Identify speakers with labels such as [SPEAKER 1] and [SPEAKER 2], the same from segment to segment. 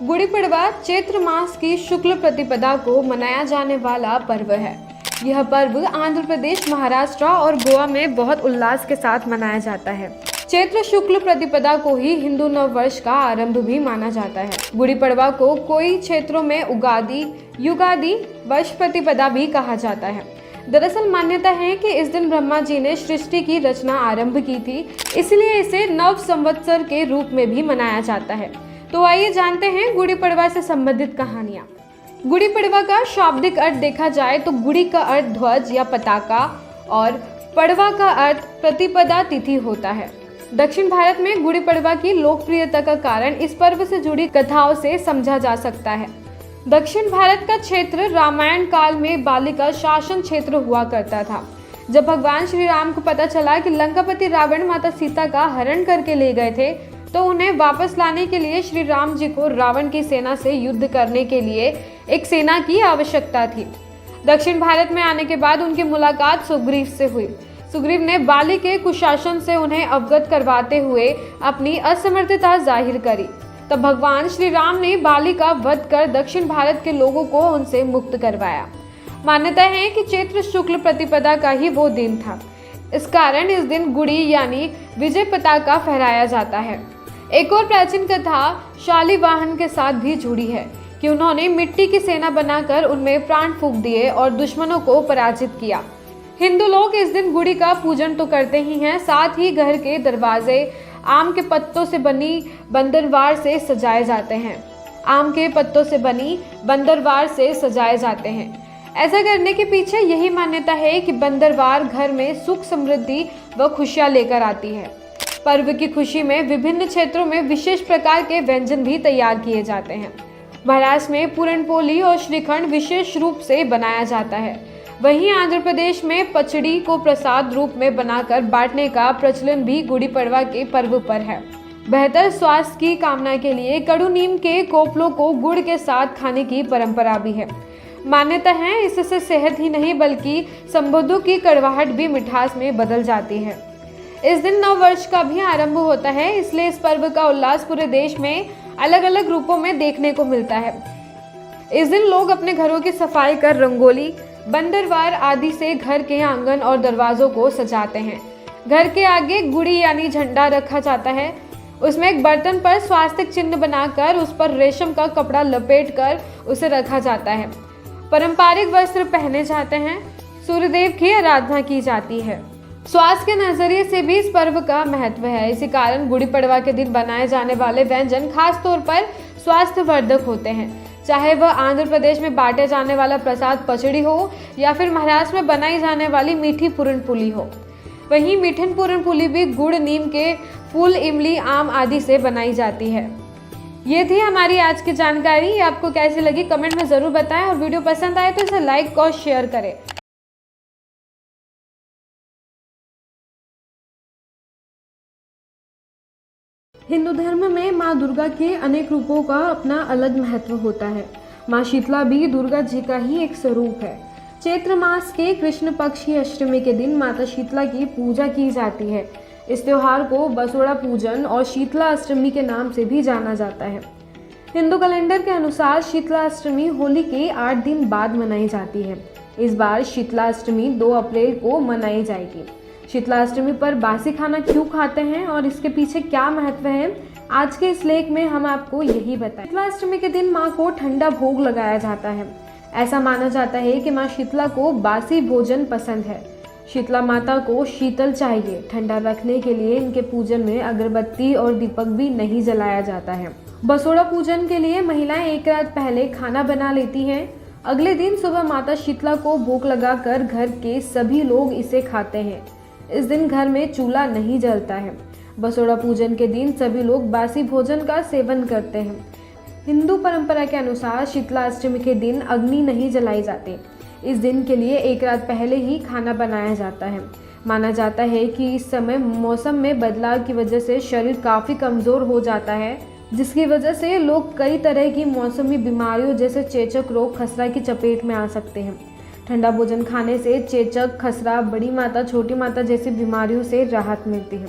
[SPEAKER 1] गुड़ी पड़वा चैत्र मास की शुक्ल प्रतिपदा को मनाया जाने वाला पर्व है। यह पर्व आंध्र प्रदेश, महाराष्ट्र और गोवा में बहुत उल्लास के साथ मनाया जाता है। चैत्र शुक्ल प्रतिपदा को ही हिंदू नव वर्ष का आरंभ भी माना जाता है। गुड़ी पड़वा को कई क्षेत्रों में उगादि, युगादि, वर्ष प्रतिपदा भी कहा जाता है। दरअसल मान्यता है कि इस दिन ब्रह्मा जी ने सृष्टि की रचना आरंभ की थी, इसलिए इसे नव संवत्सर के रूप में भी मनाया जाता है। तो आइए जानते हैं गुड़ी पड़वा से संबंधित कहानियाँ। गुड़ी पड़वा का शाब्दिक अर्थ देखा जाए तो गुड़ी का अर्थ ध्वज या पताका और पड़वा का अर्थ प्रतिपदा तिथि होता है। दक्षिण भारत में गुड़ी पड़वा की लोकप्रियता का कारण इस पर्व से जुड़ी कथाओं से समझा जा सकता है। दक्षिण भारत का क्षेत्र रामायण काल में बाली का शासन क्षेत्र हुआ करता था। जब भगवान श्री राम को पता चला कि लंकापति रावण माता सीता का हरण करके ले गए थे, तो उन्हें वापस लाने के लिए श्री राम जी को रावण की सेना से युद्ध करने के लिए एक सेना की आवश्यकता थी। दक्षिण भारत में आने के बाद उनकी मुलाकात सुग्रीव से हुई। सुग्रीव ने बाली के कुशासन से उन्हें अवगत करवाते हुए अपनी असमर्थता जाहिर करी। तब भगवान श्री राम ने बाली का वध कर दक्षिण भारत के लोगों को उनसे मुक्त करवाया। मान्यता है कि चैत्र शुक्ल प्रतिपदा का ही वो दिन था। इस कारण इस दिन गुड़ी यानी विजय पताका फहराया जाता है। एक और प्राचीन कथा शालिवाहन के साथ भी जुड़ी है कि उन्होंने मिट्टी की सेना बनाकर उनमें प्राण फूंक दिए और दुश्मनों को पराजित किया। हिंदू लोग इस दिन गुड़ी का पूजन तो करते ही हैं, साथ ही घर के दरवाजे आम के पत्तों से बनी बंदरवार से सजाए जाते हैं। आम के पत्तों से बनी बंदरवार से सजाए जाते हैं। ऐसा करने के पीछे यही मान्यता है कि बंदरवार घर में सुख, समृद्धि व खुशियां लेकर आती है। पर्व की खुशी में विभिन्न क्षेत्रों में विशेष प्रकार के व्यंजन भी तैयार किए जाते हैं। महाराष्ट्र में पूरनपोली और श्रीखंड विशेष रूप से बनाया जाता है। वहीं आंध्र प्रदेश में पचड़ी को प्रसाद रूप में बनाकर बांटने का प्रचलन भी गुड़ी पड़वा के पर्व पर है। बेहतर स्वास्थ्य की कामना के लिए कड़ू नीम के कोपलों को गुड़ के साथ खाने की परंपरा भी है। मान्यता है इससे सेहत ही नहीं बल्कि संबंधों की कड़वाहट भी मिठास में बदल जाती है। इस दिन नव वर्ष का भी आरंभ होता है, इसलिए इस पर्व का उल्लास पूरे देश में अलग अलग रूपों में देखने को मिलता है। इस दिन लोग अपने घरों की सफाई कर रंगोली, बंदरवार आदि से घर के आंगन और दरवाजों को सजाते हैं। घर के आगे गुड़ी यानी झंडा रखा जाता है। उसमें एक बर्तन पर स्वास्तिक चिन्ह बनाकर उस पर रेशम का कपड़ा लपेटकर उसे रखा जाता है। पारंपरिक वस्त्र पहने जाते हैं। सूर्यदेव की आराधना की जाती है। स्वास्थ्य के नजरिए से भी इस पर्व का महत्व है। इसी कारण गुड़ी पड़वा के दिन बनाए जाने वाले व्यंजन खास तौर पर स्वास्थ्यवर्धक होते हैं। चाहे वह आंध्र प्रदेश में बांटे जाने वाला प्रसाद पचड़ी हो या फिर महाराष्ट्र में बनाई जाने वाली मीठी पूरनपोली हो। वहीं मीठन पूरनपोली भी गुड़, नीम के फूल, इमली, आम आदि से बनाई जाती है। ये थी हमारी आज की जानकारी। आपको कैसी लगी कमेंट में जरूर बताएं और वीडियो पसंद आए तो इसे लाइक और शेयर करें। हिंदू धर्म में माँ दुर्गा के अनेक रूपों का अपना अलग महत्व होता है। माँ शीतला भी दुर्गा जी का ही एक स्वरूप है। चैत्र मास के कृष्ण पक्ष की अष्टमी के दिन माता शीतला की पूजा की जाती है। इस त्योहार को बसोड़ा पूजन और शीतला अष्टमी के नाम से भी जाना जाता है। हिंदू कैलेंडर के अनुसार शीतला अष्टमी होली के 8 दिन बाद मनाई जाती है। इस बार शीतला अष्टमी 2 अप्रैल को मनाई जाएगी। शीतला अष्टमी पर बासी खाना क्यों खाते हैं और इसके पीछे क्या महत्व है, आज के इस लेख में हम आपको यही बताएं। शीतला अष्टमी के दिन माँ को ठंडा भोग लगाया जाता है। ऐसा माना जाता है कि माँ शीतला को बासी भोजन पसंद है। शीतला माता को शीतल चाहिए। ठंडा रखने के लिए इनके पूजन में अगरबत्ती और दीपक भी नहीं जलाया जाता है। बसोड़ा पूजन के लिए महिलाएं एक रात पहले खाना बना लेती हैं। अगले दिन सुबह माता शीतला को भोग लगाकर घर के सभी लोग इसे खाते हैं। इस दिन घर में चूल्हा नहीं जलता है। बसोड़ा पूजन के दिन सभी लोग बासी भोजन का सेवन करते हैं। हिंदू परंपरा के अनुसार शीतला अष्टमी के दिन अग्नि नहीं जलाई जाती। इस दिन के लिए एक रात पहले ही खाना बनाया जाता है। माना जाता है कि इस समय मौसम में बदलाव की वजह से शरीर काफ़ी कमज़ोर हो जाता है, जिसकी वजह से लोग कई तरह की मौसमी बीमारियों जैसे चेचक रोग, खसरा की चपेट में आ सकते हैं। ठंडा भोजन खाने से चेचक, खसरा, बड़ी माता, छोटी माता जैसी बीमारियों से राहत मिलती है।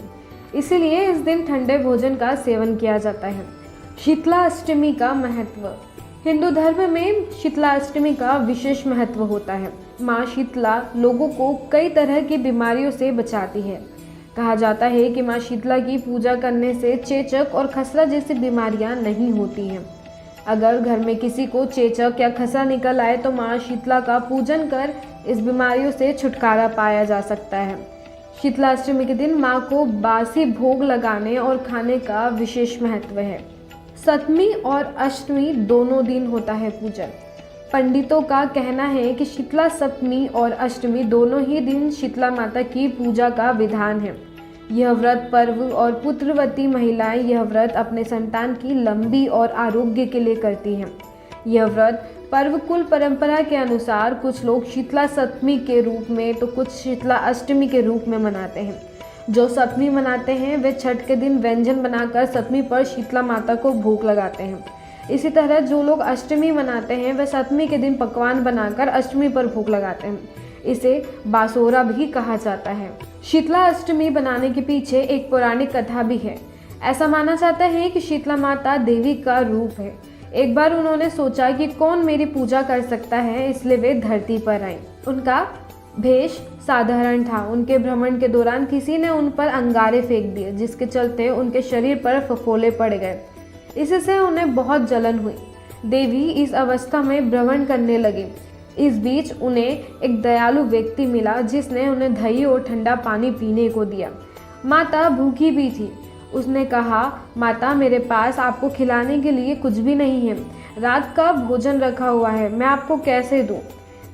[SPEAKER 1] इसीलिए इस दिन ठंडे भोजन का सेवन किया जाता है। शीतलाष्टमी का महत्व। हिंदू धर्म में शीतलाष्टमी का विशेष महत्व होता है। माँ शीतला लोगों को कई तरह की बीमारियों से बचाती है। कहा जाता है कि माँ शीतला की पूजा करने से चेचक और खसरा जैसी बीमारियां नहीं होती हैं। अगर घर में किसी को चेचक या खसरा निकल आए तो माँ शीतला का पूजन कर इस बीमारियों से छुटकारा पाया जा सकता है। शीतलाष्टमी के दिन माँ को बासी भोग लगाने और खाने का विशेष महत्व है। सप्तमी और अष्टमी दोनों दिन होता है पूजन। पंडितों का कहना है कि शीतला सप्तमी और अष्टमी दोनों ही दिन शीतला माता की पूजा का विधान है। यह व्रत पर्व और पुत्रवती महिलाएं यह व्रत अपने संतान की लंबी और आरोग्य के लिए करती हैं। यह व्रत पर्व कुल परंपरा के अनुसार कुछ लोग शीतला सप्तमी के रूप में तो कुछ शीतला अष्टमी के रूप में मनाते हैं। जो सप्तमी मनाते हैं वे छठ के दिन व्यंजन बनाकर सप्तमी पर शीतला माता को भोग लगाते हैं। इसी तरह जो लोग अष्टमी मनाते हैं वे सप्तमी के दिन पकवान बनाकर अष्टमी पर भोग लगाते हैं। इसे बासोरा भी कहा जाता है। शीतला अष्टमी बनाने के पीछे एक पौराणिक कथा भी है। ऐसा माना जाता है कि शीतला माता देवी का रूप है। एक बार उन्होंने सोचा कि कौन मेरी पूजा कर सकता है, इसलिए वे धरती पर आईं। उनका भेष साधारण था। उनके भ्रमण के दौरान किसी ने उन पर अंगारे फेंक दिए, जिसके चलते उनके शरीर पर फफोले पड़ गए। इससे उन्हें बहुत जलन हुई। देवी इस अवस्था में भ्रमण करने लगी। इस बीच उन्हें एक दयालु व्यक्ति मिला जिसने उन्हें दही और ठंडा पानी पीने को दिया। माता भूखी भी थी। उसने कहा, माता मेरे पास आपको खिलाने के लिए कुछ भी नहीं है। रात का भोजन रखा हुआ है, मैं आपको कैसे दूं?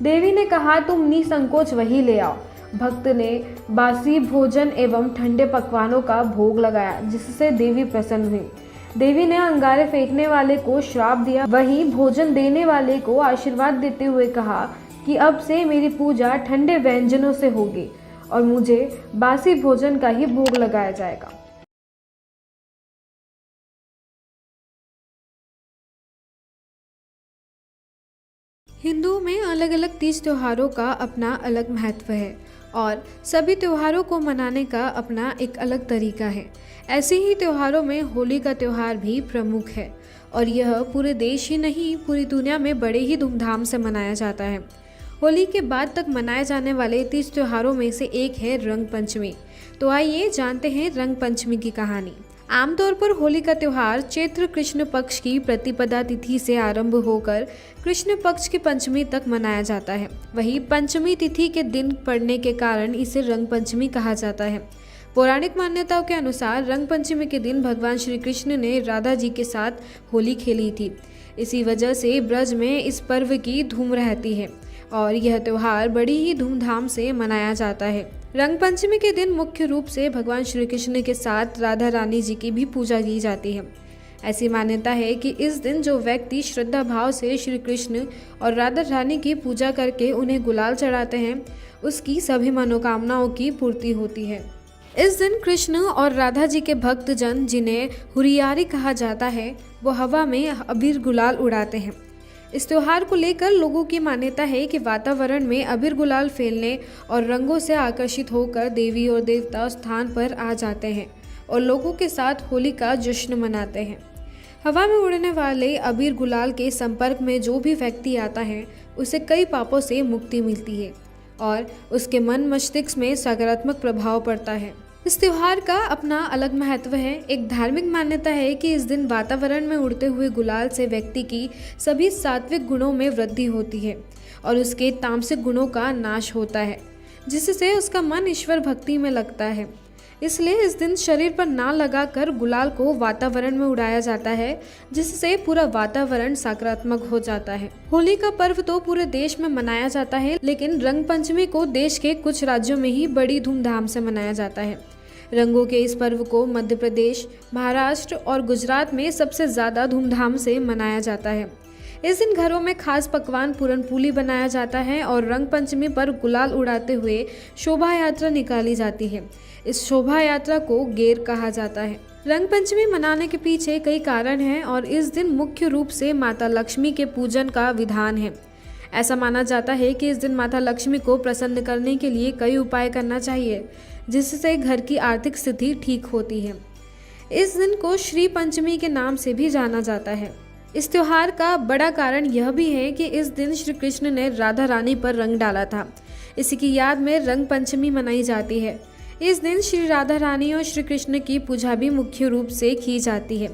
[SPEAKER 1] देवी ने कहा, तुम निसंकोच वही ले आओ। भक्त ने बासी भोजन एवं ठंडे पकवानों का भोग लगाया, जिससे देवी प्रसन्न हुई। देवी ने अंगारे फेंकने वाले को श्राप दिया, वहीं भोजन देने वाले को आशीर्वाद देते हुए कहा कि अब से मेरी पूजा ठंडे व्यंजनों से होगी और मुझे बासी भोजन का ही भोग लगाया जाएगा। हिंदुओं में अलग अलग तीज त्योहारों का अपना अलग महत्व है और सभी त्योहारों को मनाने का अपना एक अलग तरीका है। ऐसे ही त्योहारों में होली का त्यौहार भी प्रमुख है और यह पूरे देश ही नहीं पूरी दुनिया में बड़े ही धूमधाम से मनाया जाता है। होली के बाद तक मनाए जाने वाले तीज त्योहारों में से एक है रंग पंचमी। तो आइए जानते हैं रंग पंचमी की कहानी। आमतौर पर होली का त्यौहार चैत्र कृष्ण पक्ष की प्रतिपदा तिथि से आरंभ होकर कृष्ण पक्ष की पंचमी तक मनाया जाता है। वहीं पंचमी तिथि के दिन पड़ने के कारण इसे रंग पंचमी कहा जाता है। पौराणिक मान्यताओं के अनुसार रंग पंचमी के दिन भगवान श्री कृष्ण ने राधा जी के साथ होली खेली थी। इसी वजह से ब्रज में इस पर्व की धूम रहती है और यह त्यौहार बड़ी ही धूमधाम से मनाया जाता है। रंग पंचमी के दिन मुख्य रूप से भगवान श्री कृष्ण के साथ राधा रानी जी की भी पूजा की जाती है। ऐसी मान्यता है कि इस दिन जो व्यक्ति श्रद्धा भाव से श्री कृष्ण और राधा रानी की पूजा करके उन्हें गुलाल चढ़ाते हैं, उसकी सभी मनोकामनाओं की पूर्ति होती है। इस दिन कृष्ण और राधा जी के भक्त जन, जिन्हें हुरियारी कहा जाता है, वो हवा में अबीर गुलाल उड़ाते हैं। इस त्योहार को लेकर लोगों की मान्यता है कि वातावरण में अबीर गुलाल फैलने और रंगों से आकर्षित होकर देवी और देवता स्थान पर आ जाते हैं और लोगों के साथ होली का जश्न मनाते हैं। हवा में उड़ने वाले अबीर गुलाल के संपर्क में जो भी व्यक्ति आता है, उसे कई पापों से मुक्ति मिलती है और उसके मन मस्तिष्क में सकारात्मक प्रभाव पड़ता है। इस त्योहार का अपना अलग महत्व है। एक धार्मिक मान्यता है कि इस दिन वातावरण में उड़ते हुए गुलाल से व्यक्ति की सभी सात्विक गुणों में वृद्धि होती है और उसके तामसिक गुणों का नाश होता है, जिससे उसका मन ईश्वर भक्ति में लगता है। इसलिए इस दिन शरीर पर ना लगाकर गुलाल को वातावरण में उड़ाया जाता है, जिससे पूरा वातावरण सकारात्मक हो जाता है। होली का पर्व तो पूरे देश में मनाया जाता है, लेकिन रंग पंचमी को देश के कुछ राज्यों में ही बड़ी धूमधाम से मनाया जाता है। रंगों के इस पर्व को मध्य प्रदेश, महाराष्ट्र और गुजरात में सबसे ज़्यादा धूमधाम से मनाया जाता है। इस दिन घरों में खास पकवान पूरनपूली बनाया जाता है और रंग पंचमी पर गुलाल उड़ाते हुए शोभा यात्रा निकाली जाती है। इस शोभा यात्रा को गेर कहा जाता है। रंग पंचमी मनाने के पीछे कई कारण हैं और इस दिन मुख्य रूप से माता लक्ष्मी के पूजन का विधान है। ऐसा माना जाता है कि इस दिन माता लक्ष्मी को प्रसन्न करने के लिए कई उपाय करना चाहिए, जिससे घर की आर्थिक स्थिति ठीक होती है। इस दिन को श्री पंचमी के नाम से भी जाना जाता है। इस त्योहार का बड़ा कारण यह भी है कि इस दिन श्री कृष्ण ने राधा रानी पर रंग डाला था। इसी की याद में रंग पंचमी मनाई जाती है। इस दिन श्री राधा रानी और श्री कृष्ण की पूजा भी मुख्य रूप से की जाती है।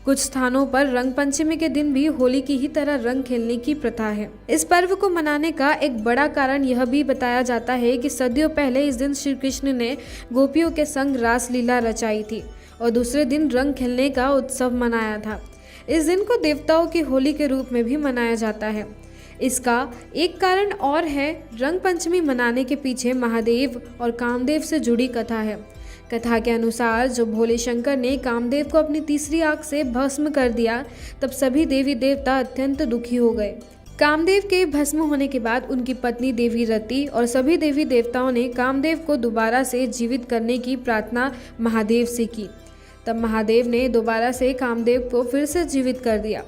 [SPEAKER 1] कुछ स्थानों पर रंग पंचमी के दिन भी होली की ही तरह रंग खेलने की प्रथा है। इस पर्व को मनाने का एक बड़ा कारण यह भी बताया जाता है कि सदियों पहले इस दिन श्री कृष्ण ने गोपियों के संग रासलीला रचाई थी और दूसरे दिन रंग खेलने का उत्सव मनाया था। इस दिन को देवताओं की होली के रूप में भी मनाया जाता है। इसका एक कारण और है, रंग पंचमी मनाने के पीछे महादेव और कामदेव से जुड़ी कथा है। कथा के अनुसार जब भोले शंकर ने कामदेव को अपनी तीसरी आंख से भस्म कर दिया, तब सभी देवी देवता अत्यंत दुखी हो गए। कामदेव के भस्म होने के बाद उनकी पत्नी देवी रति और सभी देवी देवताओं ने कामदेव को दोबारा से जीवित करने की प्रार्थना महादेव से की। तब महादेव ने दोबारा से कामदेव को फिर से जीवित कर दिया।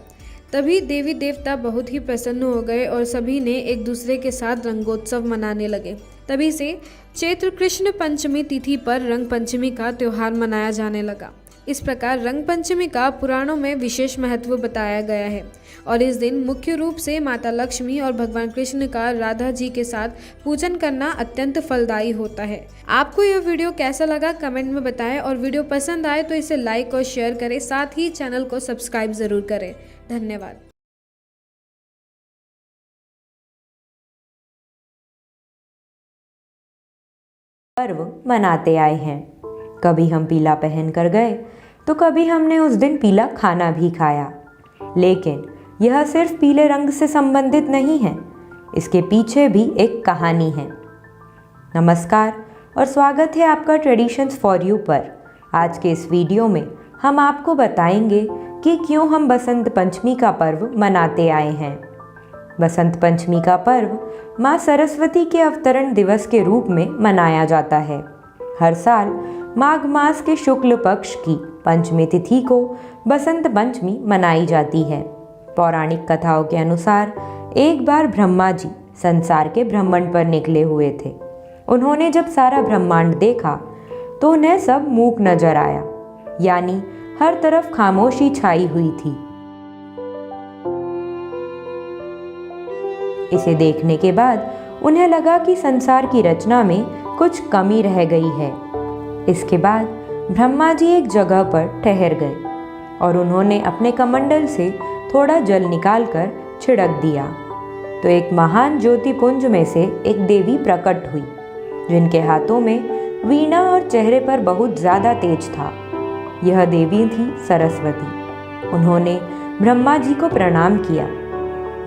[SPEAKER 1] तभी देवी देवता बहुत ही प्रसन्न हो गए और सभी ने एक दूसरे के साथ रंगोत्सव मनाने लगे। तभी से चैत्र कृष्ण पंचमी तिथि पर रंग पंचमी का त्योहार मनाया जाने लगा। इस प्रकार रंग पंचमी का पुराणों में विशेष महत्व बताया गया है और इस दिन मुख्य रूप से माता लक्ष्मी और भगवान कृष्ण का राधा जी के साथ पूजन करना अत्यंत फलदायी होता है। आपको यह वीडियो कैसा लगा कमेंट में बताएं और वीडियो पसंद आए तो इसे लाइक और शेयर करें, साथ ही चैनल को सब्सक्राइब जरूर करें। धन्यवाद।
[SPEAKER 2] पर्व मनाते आए हैं। कभी हम पीला पहन कर गए तो कभी हमने उस दिन पीला खाना भी खाया। लेकिन यह सिर्फ पीले रंग से संबंधित नहीं है, इसके पीछे भी एक कहानी है। नमस्कार और स्वागत है आपका ट्रेडिशंस फॉर यू पर। आज के इस वीडियो में हम आपको बताएंगे कि क्यों हम बसंत पंचमी का पर्व मनाते आए हैं। बसंत पंचमी का पर्व माँ सरस्वती के अवतरण दिवस के रूप में मनाया जाता है। हर साल माघ मास के शुक्ल पक्ष की पंचमी तिथि को बसंत पंचमी मनाई जाती है। पौराणिक कथाओं के अनुसार एक बार ब्रह्मा जी संसार के भ्रमण पर निकले हुए थे। उन्होंने जब सारा ब्रह्मांड देखा तो उन्हें सब मूक नजर आया, यानी हर तरफ खामोशी छाई हुई थी। इसे देखने के बाद उन्हें लगा कि संसार की रचना में कुछ कमी रह गई है। इसके बाद ब्रह्मा जी एक जगह पर ठहर गए और उन्होंने अपने कमंडल से थोड़ा जल निकालकर छिड़क दिया तो एक महान ज्योतिपुंज में से एक देवी प्रकट हुई, जिनके हाथों में वीणा और चेहरे पर बहुत ज़्यादा तेज था। यह देवी थी सरस्वती। उन्होंने ब्रह्मा जी को प्रणाम किया।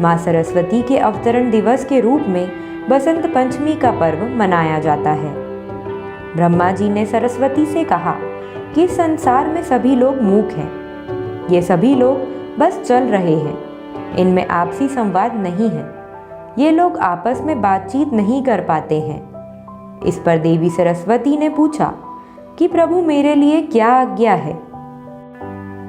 [SPEAKER 2] माँ सरस्वती के अवतरण दिवस के रूप में बसंत पंचमी का पर्व मनाया जाता है। ब्रह्मा जी ने सरस्वती से कहा कि संसार में सभी लोग मूक हैं। ये सभी लोग बस चल रहे हैं, इनमें आपसी संवाद नहीं है। ये लोग आपस में बातचीत नहीं कर पाते हैं। इस पर देवी सरस्वती ने पूछा कि प्रभु मेरे लिए क्या आज्ञा है।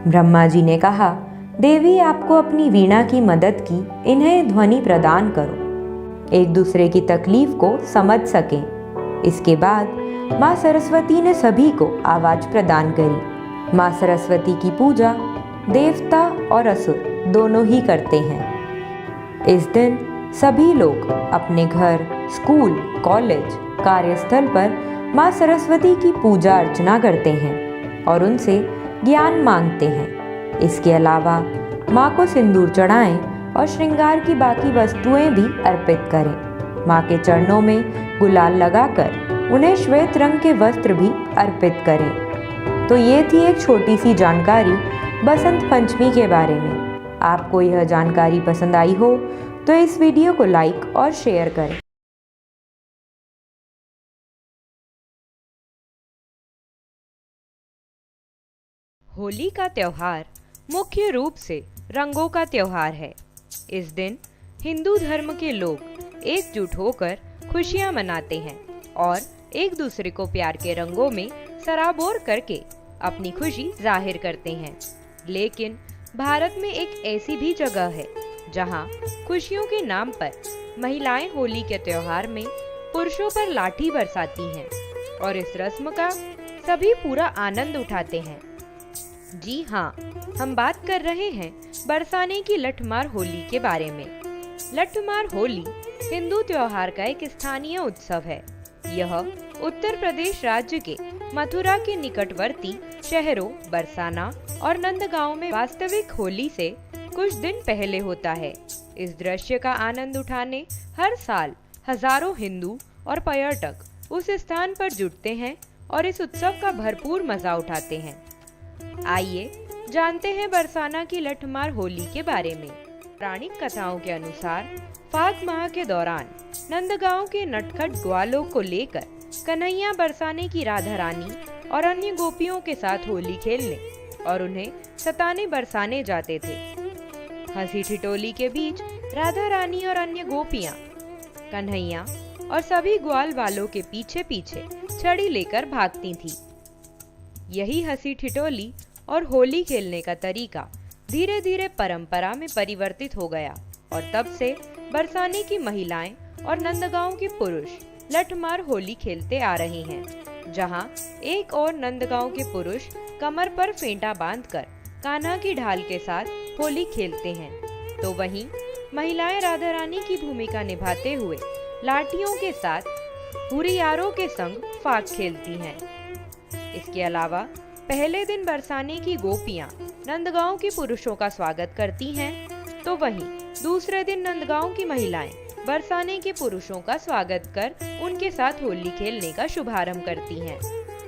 [SPEAKER 2] ब्रह्मा जी ने कहा, देवी आपको अपनी वीणा की मदद की इन्हें ध्वनि प्रदान करो, एक दूसरे की तकलीफ को समझ सकें। इसके बाद माँ सरस्वती ने सभी को आवाज प्रदान करी। माँ सरस्वती की पूजा देवता और असुर दोनों ही करते हैं। इस दिन सभी लोग अपने घर, स्कूल, कॉलेज, कार्यस्थल पर माँ सरस्वती की पूजा अर्चना करते हैं और उनसे ज्ञान मांगते हैं। इसके अलावा माँ को सिंदूर चढ़ाएं और श्रृंगार की बाकी वस्तुएं भी अर्पित करें। माँ के चरणों में गुलाल लगाकर उन्हें श्वेत रंग के वस्त्र भी अर्पित करें। तो ये थी एक छोटी सी जानकारी बसंत पंचमी के बारे में। आपको यह जानकारी पसंद आई हो तो इस वीडियो को लाइक और शेयर करें।
[SPEAKER 3] होली का त्योहार मुख्य रूप से रंगों का त्योहार है। इस दिन हिंदू धर्म के लोग एकजुट होकर खुशियां मनाते हैं और एक दूसरे को प्यार के रंगों में सराबोर करके अपनी खुशी जाहिर करते हैं। लेकिन भारत में एक ऐसी भी जगह है जहां खुशियों के नाम पर महिलाएं होली के त्योहार में पुरुषों पर लाठी बरसाती हैं और इस रस्म का सभी पूरा आनंद उठाते हैं। जी हाँ, हम बात कर रहे हैं बरसाने की लठमार होली के बारे में। लठमार होली हिंदू त्योहार का एक स्थानीय उत्सव है। यह उत्तर प्रदेश राज्य के मथुरा के निकटवर्ती शहरों बरसाना और नंदगांव में वास्तविक होली से कुछ दिन पहले होता है। इस दृश्य का आनंद उठाने हर साल हजारों हिंदू और पर्यटक उस स्थान पर जुटते हैं और इस उत्सव का भरपूर मजा उठाते हैं। आइए जानते हैं बरसाना की लठमार होली के बारे में। पौराणिक कथाओं के अनुसार फाग माह के दौरान नंदगांव के नटखट ग्वालों को लेकर कन्हैया बरसाने की राधा रानी और अन्य गोपियों के साथ होली खेलने और उन्हें सताने बरसाने जाते थे। हंसी ठिठोली के बीच राधा रानी और अन्य गोपियां कन्हैया और सभी ग्वाल वालों के पीछे पीछे छड़ी लेकर भागती थी। यही हंसी ठिठोली और होली खेलने का तरीका धीरे धीरे परंपरा में परिवर्तित हो गया और तब से बरसाने की महिलाएं और नंदगांव के पुरुष लठमार होली खेलते आ रहे हैं, जहां एक और नंदगांव के पुरुष कमर पर फेंटा बांधकर कान्हा की ढाल के साथ होली खेलते हैं, तो वहीं महिलाएं राधा रानी की भूमिका निभाते हुए लाठियों के साथ हुरियारों के संग फाग खेलती हैं। इसके अलावा पहले दिन बरसाने की गोपियां नंदगांव के पुरुषों का स्वागत करती हैं, तो वहीं दूसरे दिन नंदगांव की महिलाएं बरसाने के पुरुषों का स्वागत कर उनके साथ होली खेलने का शुभारंभ करती हैं।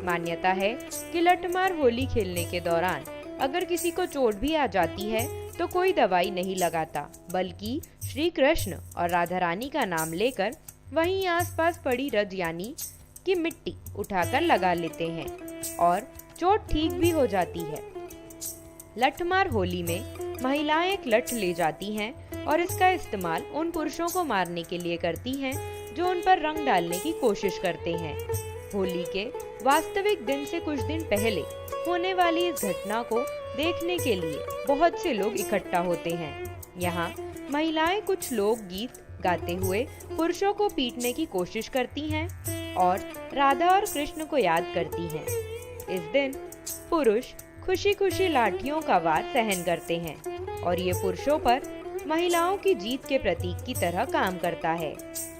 [SPEAKER 3] मान्यता है कि लठमार होली खेलने के दौरान अगर किसी को चोट भी आ जाती है तो कोई दवाई नहीं लगाता, बल्कि श्री कृष्ण और राधा रानी का नाम लेकर वहीं आसपास पड़ी रज यानी कि मिट्टी उठाकर लगा लेते हैं और चोट ठीक भी हो जाती है। लठमार होली में महिलाएं एक लठ ले जाती हैं और इसका इस्तेमाल उन पुरुषों को मारने के लिए करती हैं जो उन पर रंग डालने की कोशिश करते हैं। होली के वास्तविक दिन से कुछ दिन पहले होने वाली इस घटना को देखने के लिए बहुत से लोग इकट्ठा होते हैं। यहाँ महिलाएं कुछ लोक गीत गाते हुए पुरुषों को पीटने की कोशिश करती हैं और राधा और कृष्ण को याद करती हैं। इस दिन पुरुष खुशी खुशी लाठियों का वार सहन करते हैं और ये पुरुषों पर महिलाओं की जीत के प्रतीक की तरह काम करता है।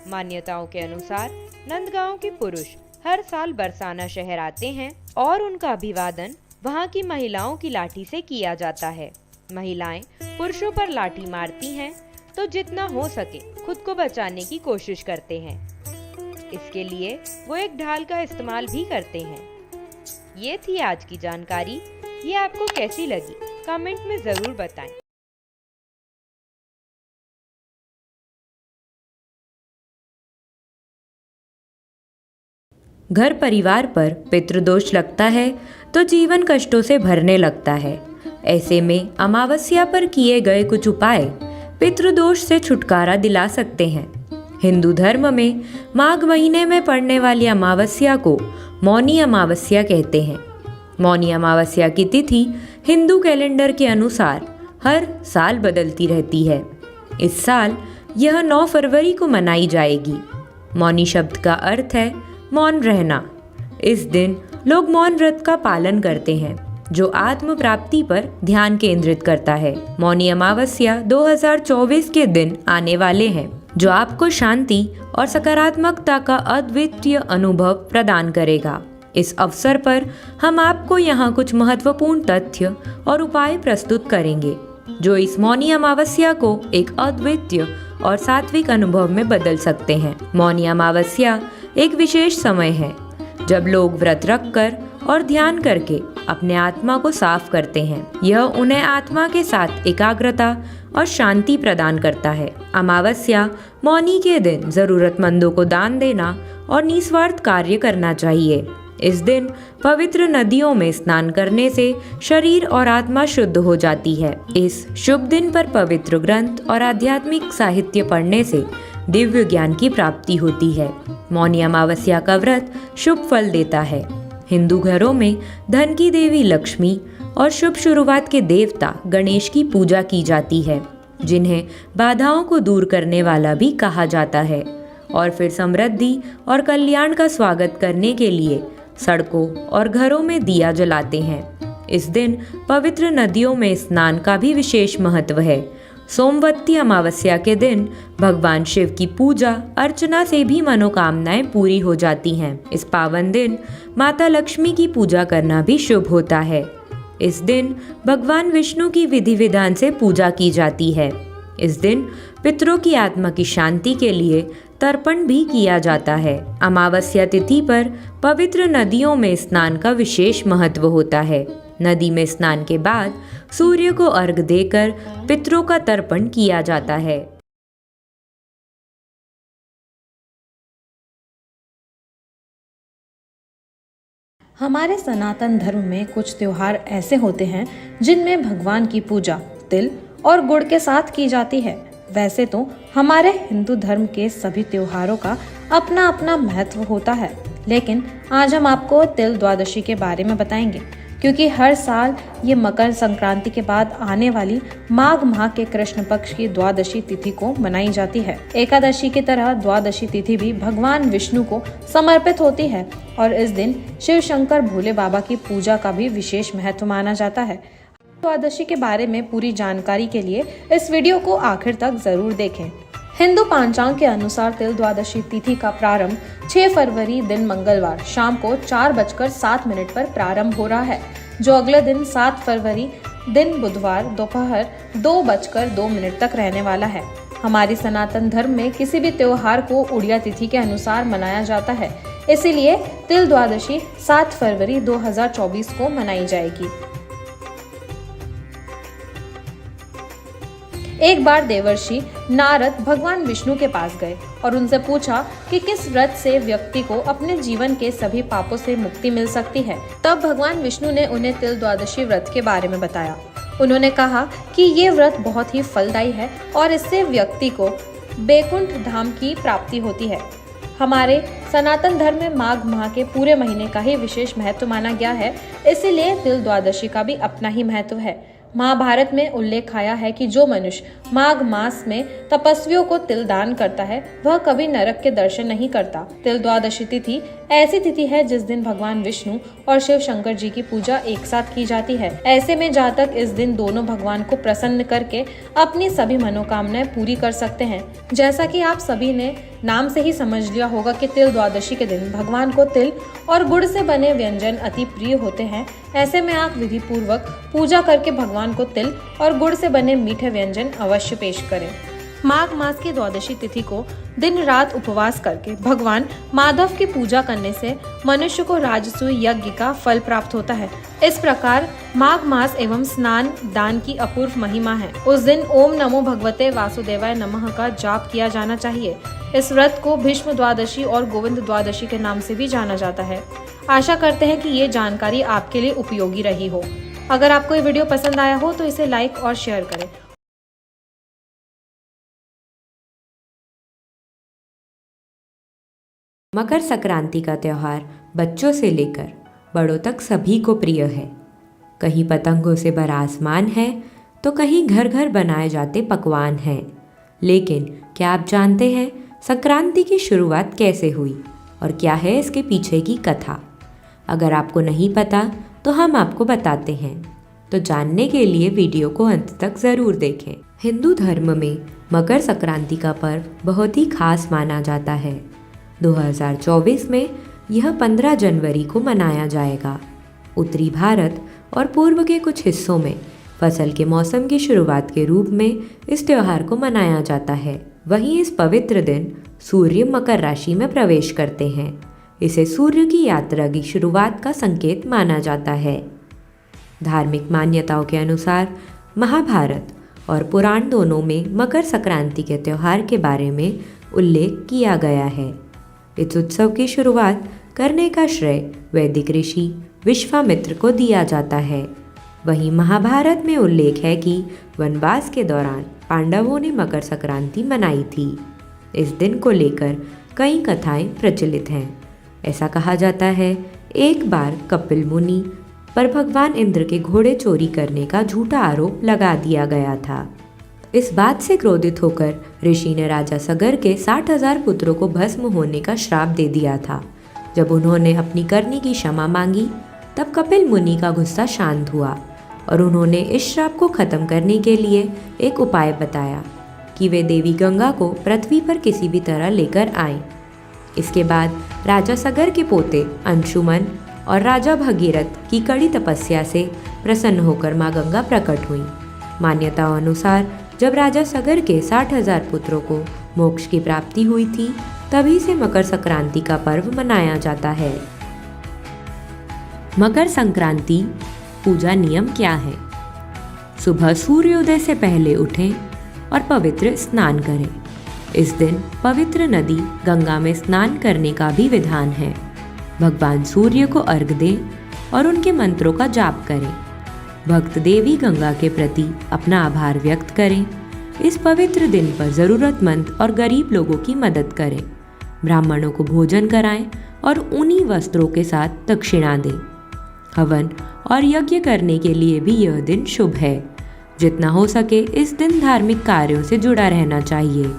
[SPEAKER 3] मान्यताओं के अनुसार नंदगांव के पुरुष हर साल बरसाना शहर आते हैं और उनका अभिवादन वहां की महिलाओं की लाठी से किया जाता है। महिलाएं पुरुषों पर लाठी मारती हैं तो जितना हो सके खुद को बचाने की कोशिश करते हैं। इसके लिए वो एक ढाल का इस्तेमाल भी करते हैं। ये थी आज की जानकारी। ये आपको कैसी लगी कमेंट में जरूर बताएं।
[SPEAKER 2] घर परिवार पर पितृदोष लगता है तो जीवन कष्टों से भरने लगता है। ऐसे में अमावस्या पर किए गए कुछ उपाय पितृदोष से छुटकारा दिला सकते हैं। हिंदू धर्म में माघ महीने में पड़ने वाली अमावस्या को मौनी अमावस्या कहते हैं। मौनी अमावस्या की तिथि हिंदू कैलेंडर के अनुसार हर साल बदलती रहती है। इस साल यह 9 फरवरी को मनाई जाएगी। मौनी शब्द का अर्थ है मौन रहना। इस दिन लोग मौन व्रत का पालन करते हैं जो आत्म प्राप्ति पर ध्यान केंद्रित करता है। मौनी अमावस्या 2024 के दिन आने वाले हैं जो आपको शांति और सकारात्मकता का अद्वितीय अनुभव प्रदान करेगा। इस अवसर पर हम आपको यहाँ कुछ महत्वपूर्ण तथ्य और उपाय प्रस्तुत करेंगे जो इस मौनी अमावस्या को एक अद्वितीय और सात्विक अनुभव में बदल सकते हैं। मौनी अमावस्या एक विशेष समय है जब लोग व्रत रखकर और ध्यान करके अपने आत्मा को साफ करते हैं। यह उन्हें आत्मा के साथ एकाग्रता और शांति प्रदान करता है। अमावस्या मौनी के दिन जरूरतमंदों को दान देना और निस्वार्थ कार्य करना चाहिए। इस दिन पवित्र नदियों में स्नान करने से शरीर और आत्मा शुद्ध हो जाती है। इस शुभ दिन पर पवित्र ग्रंथ और आध्यात्मिक साहित्य पढ़ने से दिव्य ज्ञान की प्राप्ति होती है। मौनी अमावस्या का व्रत शुभ फल देता है। हिंदू घरों में धन की देवी लक्ष्मी और शुभ शुरुआत के देवता गणेश की पूजा की जाती है, जिन्हें बाधाओं को दूर करने वाला भी कहा जाता है। और फिर समृद्धि और कल्याण का स्वागत करने के लिए सड़कों और घरों में दिया जलाते हैं। इस दिन पवित्र नदियों में स्नान का भी विशेष महत्व है। सोमवती अमावस्या के दिन भगवान शिव की पूजा अर्चना से भी मनोकामनाएं पूरी हो जाती हैं। इस पावन दिन माता लक्ष्मी की पूजा करना भी शुभ होता है। इस दिन भगवान विष्णु की विधि विधान से पूजा की जाती है। इस दिन पितरों की आत्मा की शांति के लिए तर्पण भी किया जाता है। अमावस्या तिथि पर पवित्र नदियों में स्नान का विशेष महत्व होता है। नदी में स्नान के बाद सूर्य को अर्घ देकर पितरों का तर्पण किया जाता है।
[SPEAKER 4] हमारे सनातन धर्म में कुछ त्योहार ऐसे होते हैं जिनमें भगवान की पूजा तिल और गुड़ के साथ की जाती है। वैसे तो हमारे हिंदू धर्म के सभी त्योहारों का अपना अपना महत्व होता है, लेकिन आज हम आपको तिल द्वादशी के बारे में बताएंगे, क्योंकि हर साल ये मकर संक्रांति के बाद आने वाली माघ माह के कृष्ण पक्ष की द्वादशी तिथि को मनाई जाती है। एकादशी की तरह द्वादशी तिथि भी भगवान विष्णु को समर्पित होती है और इस दिन शिव शंकर भोले बाबा की पूजा का भी विशेष महत्व माना जाता है। द्वादशी के बारे में पूरी जानकारी के लिए इस वीडियो को आखिर तक जरूर देखें। हिंदू पांचांग के अनुसार तिल द्वादशी तिथि का प्रारंभ 6 फरवरी दिन मंगलवार शाम को 4:07 पर प्रारंभ हो रहा है, जो अगले दिन 7 फरवरी दिन बुधवार दोपहर 2:02 तक रहने वाला है। हमारी सनातन धर्म में किसी भी त्योहार को उड़िया तिथि के अनुसार मनाया जाता है, इसीलिए तिल द्वादशी 7 फरवरी 2024 को मनाई जाएगी। एक बार देवर्षि नारद भगवान विष्णु के पास गए और उनसे पूछा कि किस व्रत से व्यक्ति को अपने जीवन के सभी पापों से मुक्ति मिल सकती है। तब भगवान विष्णु ने उन्हें तिल द्वादशी व्रत के बारे में बताया। उन्होंने कहा कि ये व्रत बहुत ही फलदायी है और इससे व्यक्ति को बैकुंठ धाम की प्राप्ति होती है। हमारे सनातन धर्म में माघ माह के पूरे महीने का ही विशेष महत्व माना गया है, इसीलिए तिल द्वादशी का भी अपना ही महत्व है। महाभारत में उल्लेख आया है कि जो मनुष्य माघ मास में तपस्वियों को तिल दान करता है वह कभी नरक के दर्शन नहीं करता। तिल द्वादशी तिथि ऐसी तिथि है जिस दिन भगवान विष्णु और शिव शंकर जी की पूजा एक साथ की जाती है। ऐसे में जातक इस दिन दोनों भगवान को प्रसन्न करके अपनी सभी मनोकामनाएं पूरी कर सकते हैं। जैसा कि आप सभी ने नाम से ही समझ लिया होगा कि तिल द्वादशी के दिन भगवान को तिल और गुड़ से बने व्यंजन अति प्रिय होते हैं। ऐसे में आप विधि पूर्वक पूजा करके भगवान को तिल और गुड़ से बने मीठे व्यंजन अवश्य पेश करें। माघ मास की द्वादशी तिथि को दिन रात उपवास करके भगवान माधव की पूजा करने से मनुष्य को राजसूय यज्ञ का फल प्राप्त होता है। इस प्रकार माघ मास एवं स्नान दान की अपूर्व महिमा है। उस दिन ओम नमो भगवते वासुदेवाय नमः का जाप किया जाना चाहिए। इस व्रत को भीष्म द्वादशी और गोविंद द्वादशी के नाम से भी जाना जाता है। आशा करते हैं कि ये जानकारी आपके लिए उपयोगी रही हो। अगर आपको ये वीडियो पसंद आया हो तो इसे लाइक और शेयर करें।
[SPEAKER 2] मकर संक्रांति का त्यौहार बच्चों से लेकर बड़ों तक सभी को प्रिय है। कहीं पतंगों से भरा आसमान है तो कहीं घर घर बनाए जाते पकवान हैं। लेकिन क्या आप जानते हैं संक्रांति की शुरुआत कैसे हुई और क्या है इसके पीछे की कथा? अगर आपको नहीं पता तो हम आपको बताते हैं, तो जानने के लिए वीडियो को अंत तक ज़रूर देखें। हिंदू धर्म में मकर संक्रांति का पर्व बहुत ही खास माना जाता है। 2024 में यह 15 जनवरी को मनाया जाएगा। उत्तरी भारत और पूर्व के कुछ हिस्सों में फसल के मौसम की शुरुआत के रूप में इस त्यौहार को मनाया जाता है। वहीं इस पवित्र दिन सूर्य मकर राशि में प्रवेश करते हैं। इसे सूर्य की यात्रा की शुरुआत का संकेत माना जाता है। धार्मिक मान्यताओं के अनुसार महाभारत और पुराण दोनों में मकर संक्रांति के त्यौहार के बारे में उल्लेख किया गया है। इस उत्सव की शुरुआत करने का श्रेय वैदिक ऋषि विश्वामित्र को दिया जाता है। वहीं महाभारत में उल्लेख है कि वनवास के दौरान पांडवों ने मकर संक्रांति मनाई थी। इस दिन को लेकर कई कथाएं प्रचलित हैं। ऐसा कहा जाता है, एक बार कपिल मुनि पर भगवान इंद्र के घोड़े चोरी करने का झूठा आरोप लगा दिया गया था। इस बात से क्रोधित होकर ऋषि ने राजा सगर के 60,000 पुत्रों को भस्म होने का श्राप दे दिया था। जब उन्होंने अपनी करनी की क्षमा मांगी तब कपिल मुनि का गुस्सा शांत हुआ और उन्होंने इस श्राप को खत्म करने के लिए एक उपाय बताया कि वे देवी गंगा को पृथ्वी पर किसी भी तरह लेकर आएं। इसके बाद राजा सगर के पोते अंशुमन और राजा भगीरथ की कड़ी तपस्या से प्रसन्न होकर माँ गंगा प्रकट हुई। मान्यताओं अनुसार जब राजा सगर के 60,000 पुत्रों को मोक्ष की प्राप्ति हुई थी, तभी से मकर संक्रांति का पर्व मनाया जाता है। मकर संक्रांति पूजा नियम क्या है? सुबह सूर्योदय से पहले उठें और पवित्र स्नान करें। इस दिन पवित्र नदी गंगा में स्नान करने का भी विधान है। भगवान सूर्य को अर्घ दें और उनके मंत्रों का जाप करें। भक्त देवी गंगा के प्रति अपना आभार व्यक्त करें। इस पवित्र दिन पर ज़रूरतमंद और गरीब लोगों की मदद करें। ब्राह्मणों को भोजन कराएं और उन्हीं वस्त्रों के साथ दक्षिणा दें। हवन और यज्ञ करने के लिए भी यह दिन शुभ है। जितना हो सके इस दिन धार्मिक कार्यों से जुड़ा रहना चाहिए।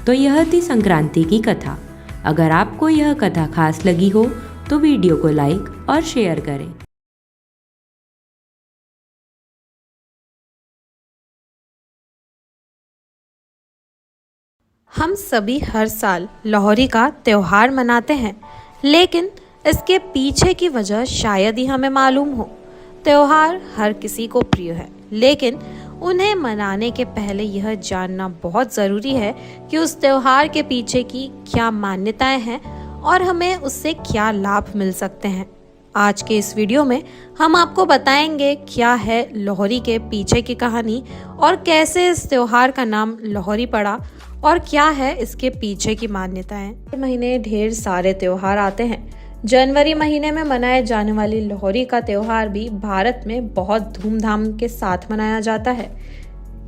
[SPEAKER 2] तो यह थी संक्रांति की कथा। अगर आपको यह कथा खास लगी हो तो वीडियो को लाइक और शेयर करें।
[SPEAKER 4] हम सभी हर साल लोहड़ी का त्योहार मनाते हैं, लेकिन इसके पीछे की वजह शायद ही हमें मालूम हो। त्योहार हर किसी को प्रिय है, लेकिन उन्हें मनाने के पहले यह जानना बहुत ज़रूरी है कि उस त्योहार के पीछे की क्या मान्यताएं हैं और हमें उससे क्या लाभ मिल सकते हैं। आज के इस वीडियो में हम आपको बताएंगे क्या है लोहड़ी के पीछे की कहानी और कैसे इस त्योहार का नाम लोहड़ी पड़ा और क्या है इसके पीछे की मान्यताएं। हर महीने ढेर सारे त्योहार आते हैं। जनवरी महीने में मनाए जाने वाली लोहड़ी का त्योहार भी भारत में बहुत धूमधाम के साथ मनाया जाता है।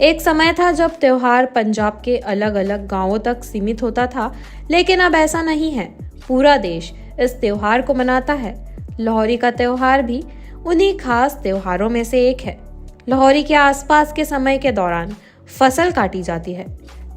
[SPEAKER 4] एक समय था जब त्योहार पंजाब के अलग अलग गांवों तक सीमित होता था, लेकिन अब ऐसा नहीं है। पूरा देश इस त्योहार को मनाता है। लोहड़ी का त्योहार भी उन्हीं खास त्योहारों में से एक है। लोहड़ी के आसपास के समय के दौरान फसल काटी जाती है।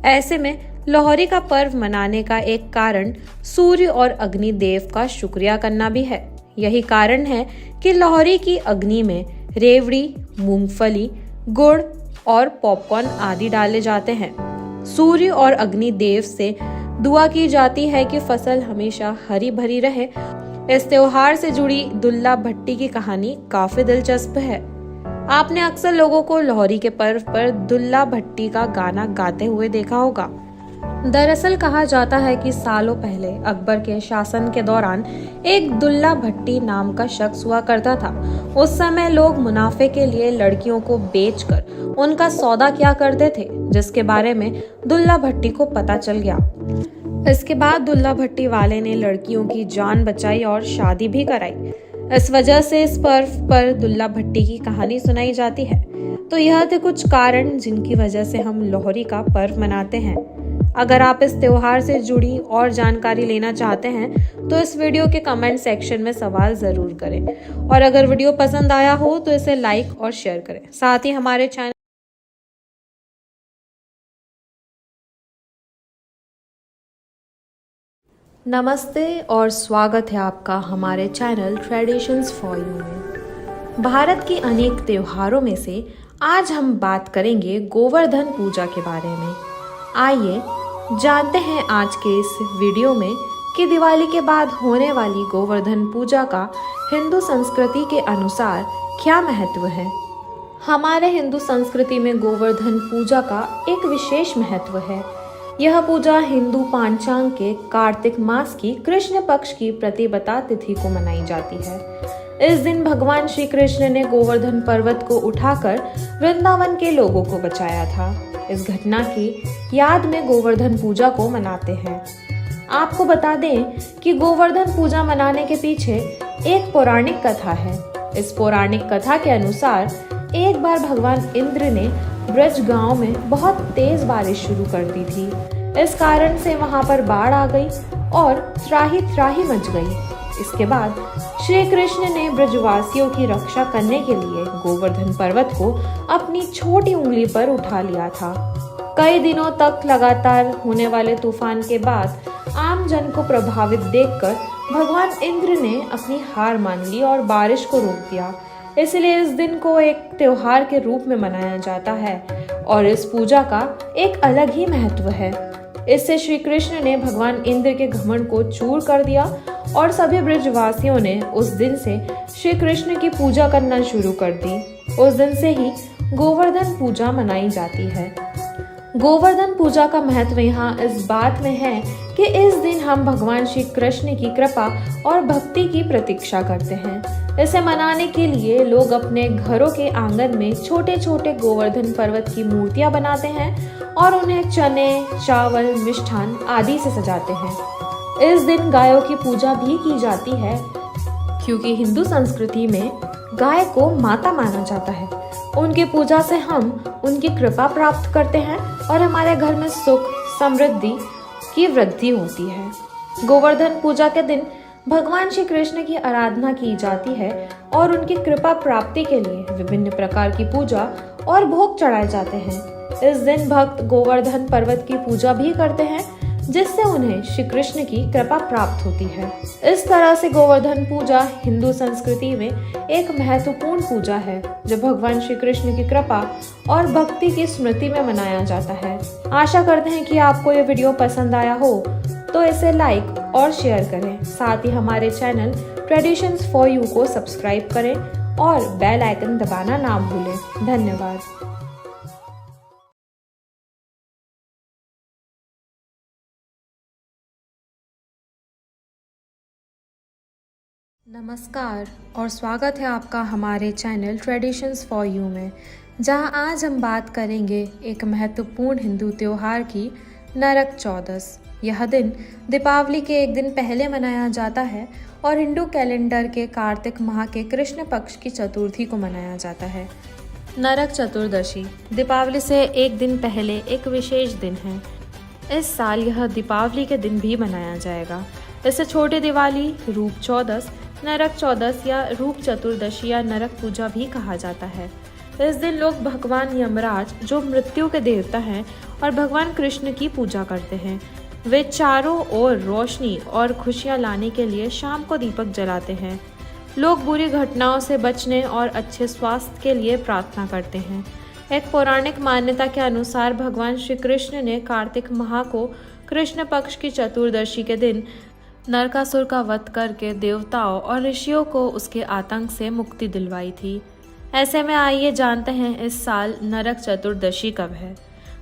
[SPEAKER 4] ऐसे में लोहड़ी का पर्व मनाने का एक कारण सूर्य और अग्नि देव का शुक्रिया करना भी है। यही कारण है कि लोहड़ी की अग्नि में रेवड़ी, मूंगफली, गुड़ और पॉपकॉर्न आदि डाले जाते हैं। सूर्य और अग्नि देव से दुआ की जाती है कि फसल हमेशा हरी भरी रहे। इस त्योहार से जुड़ी दुल्ला भट्टी की कहानी काफी दिलचस्प है। आपने अक्सर लोगों को लोहड़ी के पर्व पर दुल्ला भट्टी का गाना गाते हुए देखा होगा। दरअसल कहा जाता है कि सालों पहले अकबर के शासन के दौरान एक दुल्ला भट्टी नाम का शख्स हुआ करता था। उस समय लोग मुनाफे के लिए लड़कियों को बेचकर उनका सौदा किया करते थे, जिसके बारे में दुल्ला भट्टी को पता चल गया। इसके बाद दुल्ला भट्टी वाले ने लड़कियों की जान बचाई और शादी भी कराई। इस वजह से इस पर्व पर दुल्ला भट्टी की कहानी सुनाई जाती है। तो यह थे कुछ कारण जिनकी वजह से हम लोहड़ी का पर्व मनाते हैं। अगर आप इस त्योहार से जुड़ी और जानकारी लेना चाहते हैं तो इस वीडियो के कमेंट सेक्शन में सवाल जरूर करें और अगर वीडियो पसंद आया हो तो इसे लाइक और शेयर करें। साथ ही हमारे चैनल नमस्ते और स्वागत है आपका हमारे चैनल ट्रेडिशंस फॉर यू में। भारत की अनेक त्योहारों में से आज हम बात करेंगे गोवर्धन पूजा के बारे में। आइए जानते हैं आज के इस वीडियो में कि दिवाली के बाद होने वाली गोवर्धन पूजा का हिंदू संस्कृति के अनुसार क्या महत्व है। हमारे हिंदू संस्कृति में गोवर्धन पूजा का एक विशेष महत्व है। यह पूजा हिंदू पांचांग के कार्तिक मास की कृष्ण पक्ष की प्रतिपदा तिथि को मनाई जाती है। इस दिन भगवान श्री कृष्ण ने गोवर्धन पर्वत को उठाकर वृंदावन के लोगों को बचाया था। इस घटना की याद में गोवर्धन पूजा को मनाते हैं। आपको बता दें कि गोवर्धन पूजा मनाने के पीछे एक पौराणिक कथा है। इस पौराणिक कथा के अनुसार एक बार भगवान इंद्र ने ब्रज गांव में बहुत तेज बारिश शुरू कर दी थी। इस कारण से वहां पर बाढ़ आ गई और त्राही त्राही मच गई। इसके बाद श्री कृष्ण ने ब्रजवासियों की रक्षा करने के लिए गोवर्धन पर्वत को अपनी छोटी उंगली पर उठा लिया था। कई दिनों तक लगातार होने वाले तूफान के बाद आम जन को प्रभावित देखकर भगवान इंद्र ने अपनी हार मान ली और बारिश को रोक दिया। इसलिए इस दिन को एक त्योहार के रूप में मनाया जाता है और इस पूजा का एक अलग ही महत्व है। इससे श्री कृष्ण ने भगवान इंद्र के घमंड को चूर कर दिया और सभी ब्रजवासियों ने उस दिन से श्री कृष्ण की पूजा करना शुरू कर दी। उस दिन से ही गोवर्धन पूजा मनाई जाती है। गोवर्धन पूजा का महत्व यहाँ इस बात में है कि इस दिन हम भगवान श्री कृष्ण की कृपा और भक्ति की प्रतीक्षा करते हैं। इसे मनाने के लिए लोग अपने घरों के आंगन में छोटे छोटे गोवर्धन पर्वत की मूर्तियां बनाते हैं और उन्हें चने, चावल, मिष्ठान आदि से सजाते हैं। इस दिन गायों की पूजा भी की जाती है क्योंकि हिंदू संस्कृति में गाय को माता माना जाता है। उनकी पूजा से हम उनकी कृपा प्राप्त करते हैं और हमारे घर में सुख समृद्धि की वृद्धि होती है। गोवर्धन पूजा के दिन भगवान श्री कृष्ण की आराधना की जाती है और उनकी कृपा प्राप्ति के लिए विभिन्न प्रकार की पूजा और भोग चढ़ाए जाते हैं। इस दिन भक्त गोवर्धन पर्वत की पूजा भी करते हैं जिससे उन्हें श्री कृष्ण की कृपा प्राप्त होती है। इस तरह से गोवर्धन पूजा हिंदू संस्कृति में एक महत्वपूर्ण पूजा है जो भगवान श्री कृष्ण की कृपा और भक्ति की स्मृति में मनाया जाता है। आशा करते हैं कि आपको ये वीडियो पसंद आया हो तो इसे लाइक और शेयर करें। साथ ही हमारे चैनल ट्रेडिशंस फॉर यू को सब्सक्राइब करें और बेल आइकन दबाना ना भूलें। धन्यवाद। नमस्कार और स्वागत है आपका हमारे चैनल ट्रेडिशंस फॉर यू में, जहां आज हम बात करेंगे एक महत्वपूर्ण हिंदू त्योहार की, नरक चौदस। यह दिन दीपावली के एक दिन पहले मनाया जाता है और हिंदू कैलेंडर के कार्तिक माह के कृष्ण पक्ष की चतुर्थी को मनाया जाता है। नरक चतुर्दशी दीपावली से एक दिन पहले एक विशेष दिन है। इस साल यह दीपावली के दिन भी मनाया जाएगा। इसे छोटी दिवाली, रूप चौदस, नरक चौदस या रूप चतुर्दशी या नरक पूजा भी कहा जाता है। इस दिन लोग भगवान यमराज, जो मृत्यु के देवता हैं, और भगवान कृष्ण की पूजा करते हैं। वे चारों ओर रोशनी और खुशियां लाने के लिए शाम को दीपक जलाते हैं। लोग बुरी घटनाओं से बचने और अच्छे स्वास्थ्य के लिए प्रार्थना करते हैं। एक पौराणिक मान्यता के अनुसार भगवान श्री कृष्ण ने कार्तिक माह को कृष्ण पक्ष की चतुर्दशी के दिन नरकासुर का वध करके देवताओं और ऋषियों को उसके आतंक से मुक्ति दिलवाई थी। ऐसे में आइए जानते हैं इस साल नरक चतुर्दशी कब है।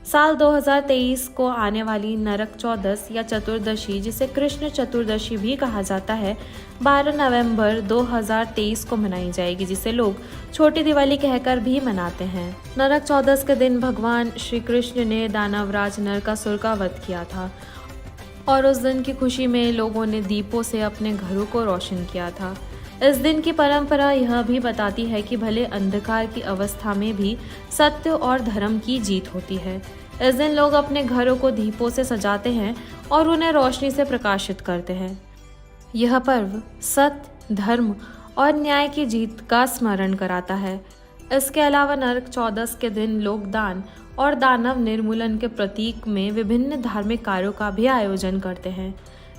[SPEAKER 4] साल 2023 को आने वाली नरक चौदस या चतुर्दशी, जिसे कृष्ण चतुर्दशी भी कहा जाता है, 12 नवंबर 2023 को मनाई जाएगी, जिसे लोग छोटी दिवाली कहकर भी मनाते हैं। नरक चौदस के दिन भगवान श्री कृष्ण ने दानवराज नरकासुर का वध किया था और उस दिन की खुशी में लोगों ने दीपों से अपने घरों को रोशन किया था। इस दिन की परंपरा यह भी बताती है कि भले अंधकार की अवस्था में भी सत्य और धर्म की जीत होती है। इस दिन लोग अपने घरों को दीपों से सजाते हैं और उन्हें रोशनी से प्रकाशित करते हैं। यह पर्व सत्य, धर्म और न्याय की जीत का स्मरण कराता है। इसके अलावा नरक चौदस के दिन लोग दान और दानव निर्मूलन के प्रतीक में विभिन्न धार्मिक कार्यों का भी आयोजन करते हैं।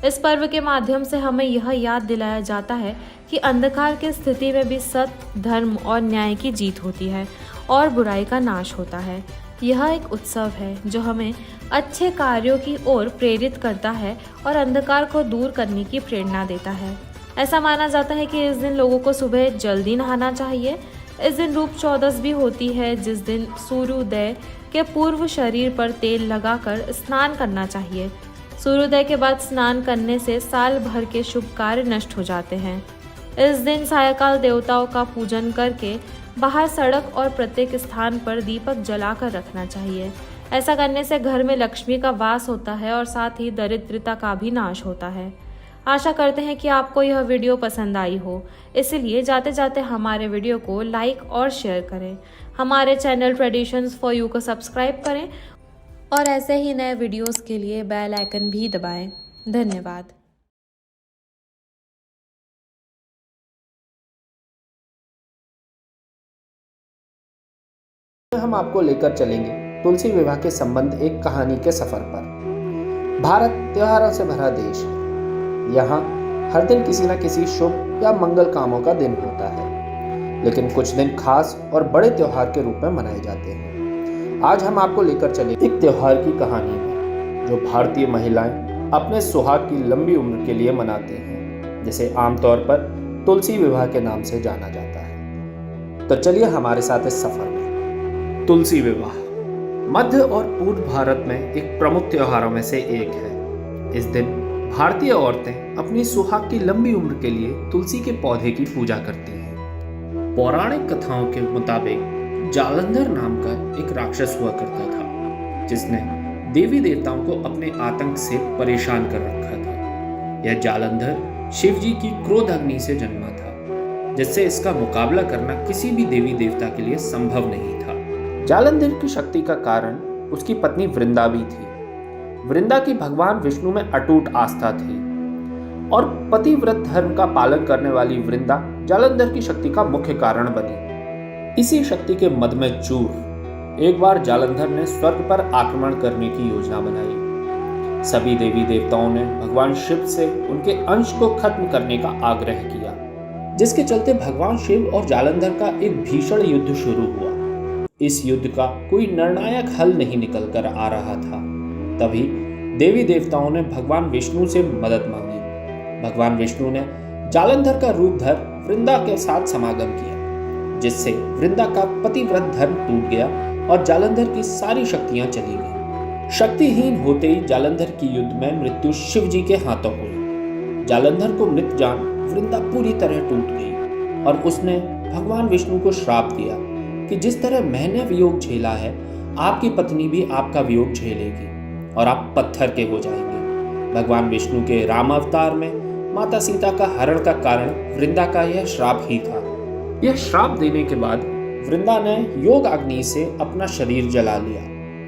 [SPEAKER 4] इस पर्व के माध्यम से हमें यह याद दिलाया जाता है कि अंधकार की स्थिति में भी सत्य, धर्म और न्याय की जीत होती है और बुराई का नाश होता है। यह एक उत्सव है जो हमें अच्छे कार्यों की ओर प्रेरित करता है और अंधकार को दूर करने की प्रेरणा देता है। ऐसा माना जाता है कि इस दिन लोगों को सुबह जल्दी नहाना चाहिए। इस दिन रूप चौदस भी होती है, जिस दिन सूर्योदय के पूर्व शरीर पर तेल लगाकर स्नान करना चाहिए। सूर्योदय के बाद स्नान करने से साल भर के शुभ कार्य नष्ट हो जाते हैं। इस दिन सायंकाल देवताओं का पूजन करके बाहर सड़क और प्रत्येक स्थान पर दीपक जलाकर रखना चाहिए। ऐसा करने से घर में लक्ष्मी का वास होता है और साथ ही दरिद्रता का भी नाश होता है। आशा करते हैं कि आपको यह वीडियो पसंद आई हो, इसलिए जाते जाते हमारे वीडियो को लाइक और शेयर करें। हमारे चैनल ट्रेडिशंस फॉर यू को सब्सक्राइब करें और ऐसे ही नए वीडियोस के लिए बेल आइकन भी दबाएं। धन्यवाद।
[SPEAKER 5] हम आपको लेकर चलेंगे तुलसी विवाह के संबंध एक कहानी के सफर पर। भारत त्योहारों से भरा देश है। यहाँ हर दिन किसी न किसी शुभ या मंगल कामों का दिन होता है, लेकिन कुछ दिन खास और बड़े त्योहार के रूप में मनाए जाते हैं। आज हम आपको लेकर चले एक त्योहार की कहानी में, जो भारतीय महिलाएं अपने सुहाग की लंबी उम्र के लिए मनाते हैं, जिसे आमतौर पर तुलसी विवाह के नाम से जाना जाता है। तो चलिए हमारे साथ इस सफर में। तुलसी विवाह मध्य और पूर्व भारत में एक प्रमुख त्योहारों में से एक है। इस दिन भारतीय औरतें अपनी सुहाग की लंबी उम्र के लिए तुलसी के पौधे की पूजा करती हैं। पौराणिक कथाओं के मुताबिक जालंधर नाम का एक राक्षस हुआ करता था, जिसने देवी देवताओं को अपने आतंक से परेशान कर रखा था। यह जालंधर शिव जी की क्रोध अग्नि से जन्मा था, जिससे इसका मुकाबला करना किसी भी देवी देवता के लिए संभव नहीं था। जालंधर की शक्ति का कारण उसकी पत्नी वृंदा भी थी। वृंदा की भगवान विष्णु में अटूट आस्था थी और पतिव्रत धर्म का पालन करने वाली वृंदा जालंधर की शक्ति का मुख्य कारण बनी। इसी शक्ति के मद में चूर एक बार जालंधर ने स्वर्ग पर आक्रमण करने की योजना बनाई। सभी देवी देवताओं ने भगवान शिव से उनके अंश को खत्म करने का आग्रह किया, जिसके चलते भगवान शिव और जालंधर का एक भीषण युद्ध शुरू हुआ। इस युद्ध का कोई निर्णायक हल नहीं निकल कर आ रहा था। तभी देवी देवताओं ने भगवान विष्णु से मदद मांगी। भगवान विष्णु ने जालंधर का रूप धर वृंदा के साथ समागम किया, जिससे वृंदा का पतिव्रत धर्म टूट गया और जालंधर की सारी शक्तियां चली गईं। शक्तिहीन होते ही जालंधर की युद्ध में मृत्यु शिव जी के हाथों हुई। जालंधर को मृत जान वृंदा पूरी तरह टूट गई और उसने भगवान विष्णु को श्राप दिया कि जिस तरह मैंने वियोग झेला है, आपकी पत्नी भी आपका वियोग झेलेगी और आप पत्थर के हो जाएंगे। भगवान विष्णु के राम अवतार में माता सीता का हरण का कारण वृंदा का यह श्राप ही था। यह श्राप देने के बाद वृंदा ने योग अग्नि से अपना शरीर जला लिया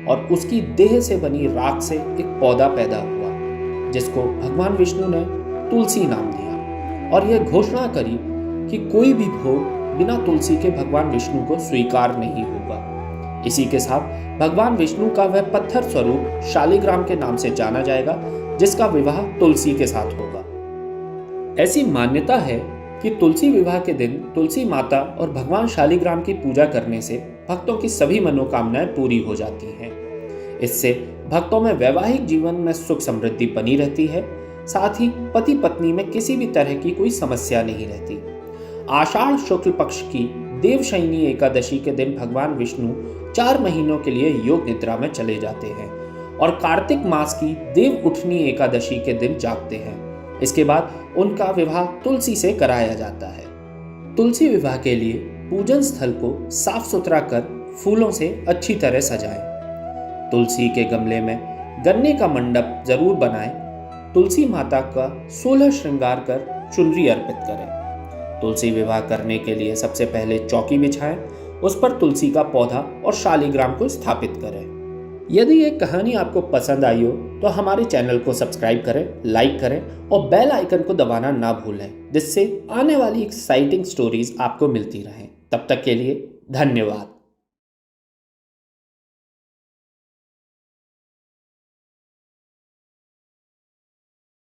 [SPEAKER 5] और उसकी देह से बनी राख से एक पौधा पैदा हुआ, जिसको भगवान विष्णु ने तुलसी नाम दिया और यह घोषणा करी कि कोई भी भोग बिना तुलसी के भगवान विष्णु को स्वीकार नहीं होगा। इसी के साथ भगवान विष्णु का वह पत्थर स्वरूप शालिग्राम के नाम से जाना जाएगा, जिसका विवाह तुलसी के साथ होगा। ऐसी मान्यता है कि तुलसी विवाह के दिन तुलसी माता और भगवान शालिग्राम की पूजा करने से भक्तों की सभी मनोकामनाएं पूरी हो जाती हैं। इससे भक्तों में वैवाहिक जीवन में सुख समृद्धि बनी रहती है, साथ ही पति पत्नी में किसी भी तरह की कोई समस्या नहीं रहती। आषाढ़ शुक्ल पक्ष की देवशयनी एकादशी के दिन भगवान विष्णु 4 महीनों के लिए योग निद्रा में चले जाते हैं और कार्तिक मास की देव उठनी एकादशी के दिन जागते हैं। इसके बाद उनका विवाह तुलसी से कराया जाता है। तुलसी विवाह के लिए पूजन स्थल को साफ सुथरा कर फूलों से अच्छी तरह सजाएं। तुलसी के गमले में गन्ने का मंडप जरूर बनाएं। तुलसी माता का 16 श्रृंगार कर चुनरी अर्पित करें। तुलसी विवाह करने के लिए सबसे पहले चौकी बिछाएं, उस पर तुलसी का पौधा और शालिग्राम को स्थापित करें। यदि ये कहानी आपको पसंद आई हो तो हमारे चैनल को सब्सक्राइब करें, लाइक करें और बेल आइकन को दबाना ना भूलें, जिससे आने वाली एक्साइटिंग स्टोरीज आपको मिलती रहें। तब तक के लिए धन्यवाद।